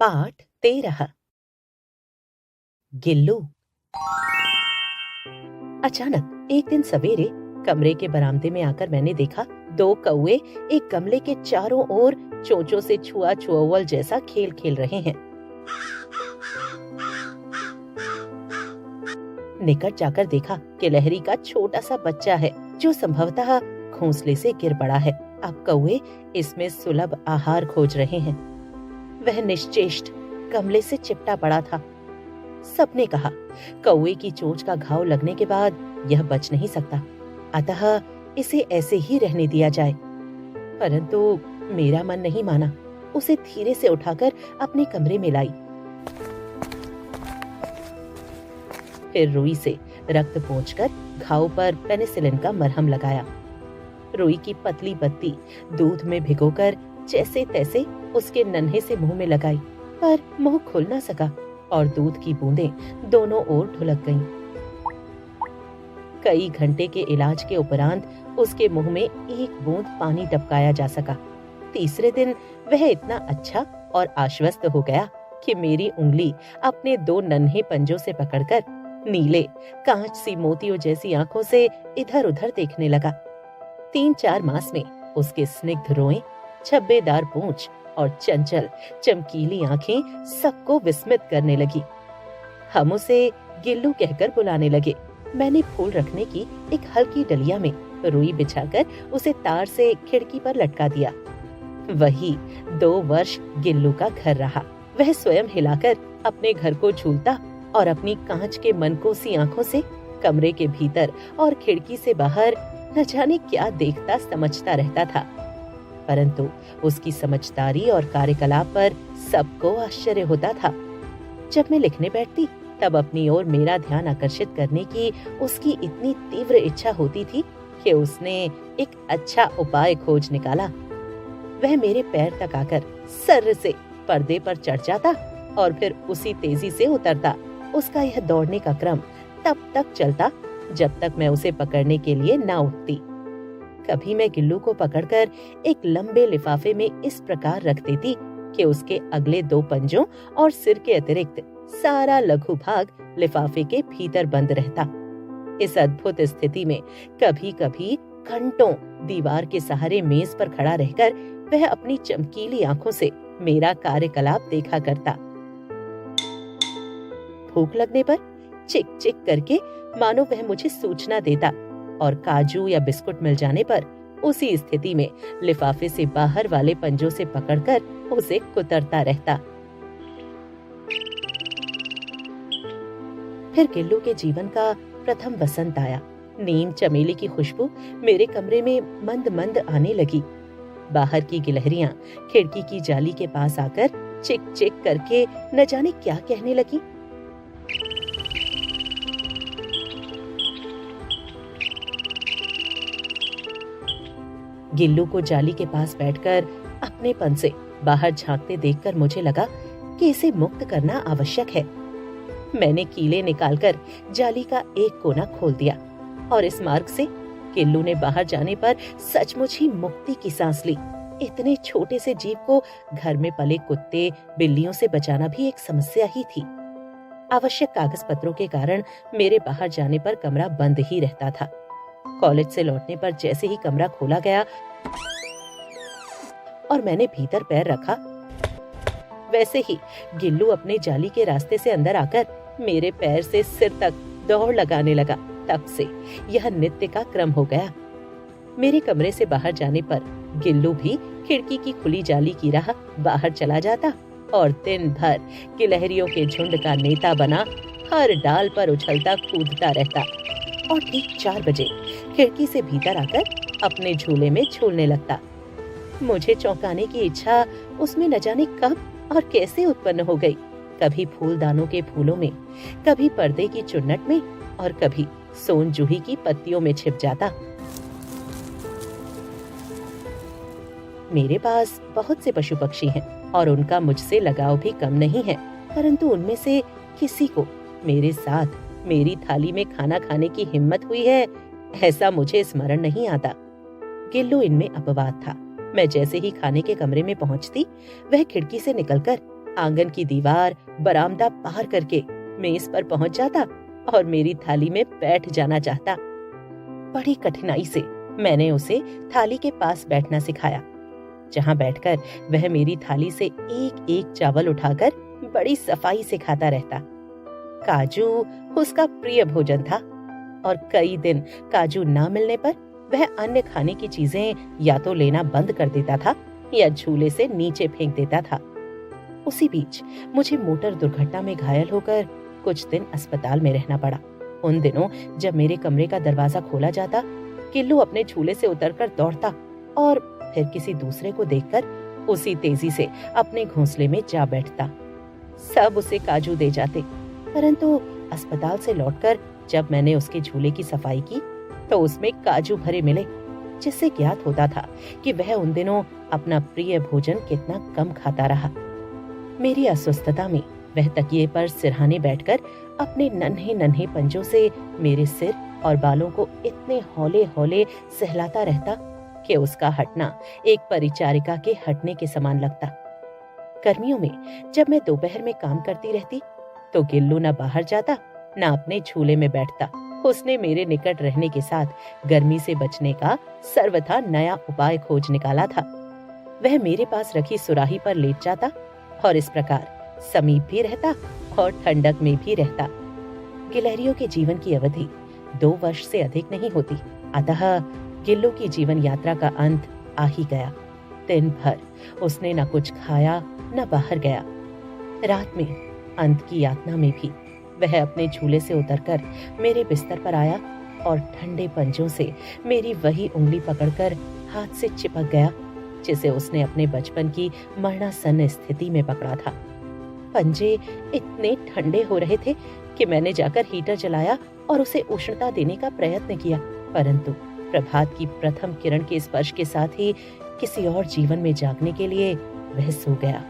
पाठ 13। गिल्लू। अचानक एक दिन सवेरे कमरे के बरामदे में आकर मैंने देखा 2 कौवे एक गमले के चारों ओर चोंचों से छुआ छुअल जैसा खेल खेल रहे हैं। निकट जाकर देखा कि लहरी का छोटा सा बच्चा है जो संभवतः घोंसले से गिर पड़ा है। अब कौवे इसमें सुलभ आहार खोज रहे हैं। वह निश्चेष्ट गमले से चिपटा पड़ा था। सबने कहा कौवे की चोंच का घाव लगने के बाद यह बच नहीं सकता, अतः इसे ऐसे ही रहने दिया जाए। परंतु मेरा मन नहीं माना। उसे धीरे से उठाकर अपने कमरे में लाई। फिर रुई से रक्त पोंछकर घाव पर पेनिसिलिन का मरहम लगाया। रुई की पतली पत्ती दूध में भिगोकर जैसे तैसे उसके नन्हे से मुंह में लगाई, पर मुंह खुल न सका और दूध की बूंदें दोनों ओर ढुलक गईं। कई घंटे के इलाज के उपरांत उसके मुंह में एक बूंद पानी टपकाया जा सका। तीसरे दिन वह इतना अच्छा और आश्वस्त हो गया कि मेरी उंगली अपने 2 नन्हे पंजों से पकड़कर नीले कांच सी मोतियों जैसी आंखों से इधर-उधर देखने लगा। 3-4 मास में उसके स्निग्ध रोएं, छब्बेदार पूंछ और चंचल चमकीली आंखें सबको विस्मित करने लगी। हम उसे गिल्लू कहकर बुलाने लगे। मैंने फूल रखने की एक हल्की डलिया में रुई बिछाकर उसे तार से खिड़की पर लटका दिया। वही 2 वर्ष गिल्लू का घर रहा। वह स्वयं हिलाकर अपने घर को झूलता और अपनी कांच के मनकोसी आंखों से कमरे के भीतर और खिड़की से बाहर न जाने क्या देखता समझता रहता था। परंतु उसकी समझदारी और कार्यकलाप पर सबको आश्चर्य होता था। जब मैं लिखने बैठती तब अपनी ओर मेरा ध्यान आकर्षित करने की उसकी इतनी तीव्र इच्छा होती थी कि उसने एक अच्छा उपाय खोज निकाला। वह मेरे पैर तक आकर सर्र से पर्दे पर चढ़ जाता और फिर उसी तेजी से उतरता। उसका यह दौड़ने का क्रम तब तक चलता जब तक मैं उसे पकड़ने के लिए ना उठती। कभी मैं गिल्लू को पकड़कर एक लंबे लिफाफे में इस प्रकार रख देती कि उसके अगले 2 पंजों और सिर के अतिरिक्त सारा लघु भाग लिफाफे के भीतर बंद रहता। इस अद्भुत स्थिति में कभी-कभी घंटों दीवार के सहारे मेज पर खड़ा रहकर वह अपनी चमकीली आंखों से मेरा कार्यकलाप देखा करता। भूख लगने पर चिक चिक करके मानो वह मुझे सूचना देता और काजू या बिस्कुट मिल जाने पर उसी स्थिति में लिफाफे से बाहर वाले पंजों से पकड़कर उसे कुतरता रहता। फिर गिल्लू के जीवन का प्रथम वसंत आया। नीम चमेली की खुशबू मेरे कमरे में मंद मंद आने लगी। बाहर की गिलहरियां खिड़की की जाली के पास आकर चिक चिक करके न जाने क्या कहने लगी। गिल्लू को जाली के पास बैठकर अपनेपन से बाहर झांकते देखकर मुझे लगा कि इसे मुक्त करना आवश्यक है। मैंने कीले निकालकर जाली का एक कोना खोल दिया और इस मार्ग से गिल्लू ने बाहर जाने पर सचमुच ही मुक्ति की सांस ली। इतने छोटे से जीव को घर में पले कुत्ते बिल्लियों से बचाना भी एक समस्या ही थी। आवश्यक कागज पत्रों के कारण मेरे बाहर जाने पर कमरा बंद ही रहता था। कॉलेज से लौटने पर जैसे ही कमरा खोला गया और मैंने भीतर पैर रखा, वैसे ही गिल्लू अपने जाली के रास्ते से अंदर आकर मेरे पैर से सिर तक दौड़ लगाने लगा। तब से यह नित्य का क्रम हो गया। मेरे कमरे से बाहर जाने पर गिल्लू भी खिड़की की खुली जाली की राह बाहर चला जाता और दिन भर गिलहरियों के झुंड का नेता बना हर डाल पर उछलता कूदता रहता और ठीक 4 बजे खिड़की से भीतर आकर अपने झूले में झूलने लगता। मुझे चौंकाने की इच्छा उसमें न जाने कब और कैसे उत्पन्न हो गई। कभी फूलदानों के फूलों में, कभी पर्दे की चुन्नट में और कभी सोन जूही की पत्तियों में छिप जाता। मेरे पास बहुत से पशु पक्षी हैं और उनका मुझसे लगाव भी कम नहीं है, परंतु उनमें से किसी को मेरे साथ मेरी थाली में खाना खाने की हिम्मत हुई है, ऐसा मुझे स्मरण नहीं आता। गिल्लू इनमें अपवाद था। मैं जैसे ही खाने के कमरे में पहुंचती, वह खिड़की से निकलकर आंगन की दीवार, बरामदा पार करके मेज पर पहुंच जाता और मेरी थाली में बैठ जाना चाहता। बड़ी कठिनाई से मैंने उसे थाली के पास बैठना सिखाया, जहां बैठकर वह मेरी थाली से एक एक चावल उठाकर बड़ी सफाई से खाता रहता। काजू उसका प्रिय भोजन था और कई दिन काजू ना मिलने पर वह अन्य खाने की चीजें या तो लेना बंद कर देता था या झूले से नीचे फेंक देता था। उसी बीच मुझे मोटर दुर्घटना में घायल होकर कुछ दिन अस्पताल में रहना पड़ा। उन दिनों जब मेरे कमरे का दरवाजा खोला जाता, गिल्लू अपने झूले से उतरकर दौड़ता और फिर किसी दूसरे को देखकर उसी तेजी से अपने घोंसले में जा बैठता। सब उसे काजू दे जाते, परंतु अस्पताल से लौटकर जब मैंने उसके झूले की सफाई की तो उसमें काजू भरे मिले, जिससे ज्ञात होता था कि वह उन दिनों अपना प्रिय भोजन कितना कम खाता रहा। मेरी अस्वस्थता में वह तकिए पर सिरहाने बैठकर अपने नन्हे नन्हे पंजों से मेरे सिर और बालों को इतने हौले हौले सहलाता रहता कि उसका हटना एक परिचारिका के हटने के समान लगता। गर्मियों में जब मैं दोपहर में काम करती रहती तो गिल्लू न बाहर जाता न अपने झूले में बैठता। उसने मेरे निकट रहने के साथ गर्मी से बचने का सर्वथा नया उपाय खोज निकाला था। वह मेरे पास रखी सुराही पर लेट जाता और इस प्रकार समीप भी रहता और ठंडक में भी रहता। गिलहरियों के जीवन की अवधि 2 वर्ष से अधिक नहीं होती, अतः गिल्लू की जीवन यात्रा का अंत आ ही गया। दिन भर उसने न कुछ खाया न बाहर गया। रात में अंत की यातना में भी वह अपने झूले से उतरकर मेरे बिस्तर पर आया और ठंडे पंजों से मेरी वही उंगली पकड़कर हाथ से चिपक गया जिसे उसने अपने बचपन की मरणासन्न स्थिति में पकड़ा था। पंजे इतने ठंडे हो रहे थे कि मैंने जाकर हीटर जलाया और उसे उष्णता देने का प्रयत्न किया, परंतु प्रभात की प्रथम किरण के स्पर्श के साथ ही किसी और जीवन में जागने के लिए वह सो गया।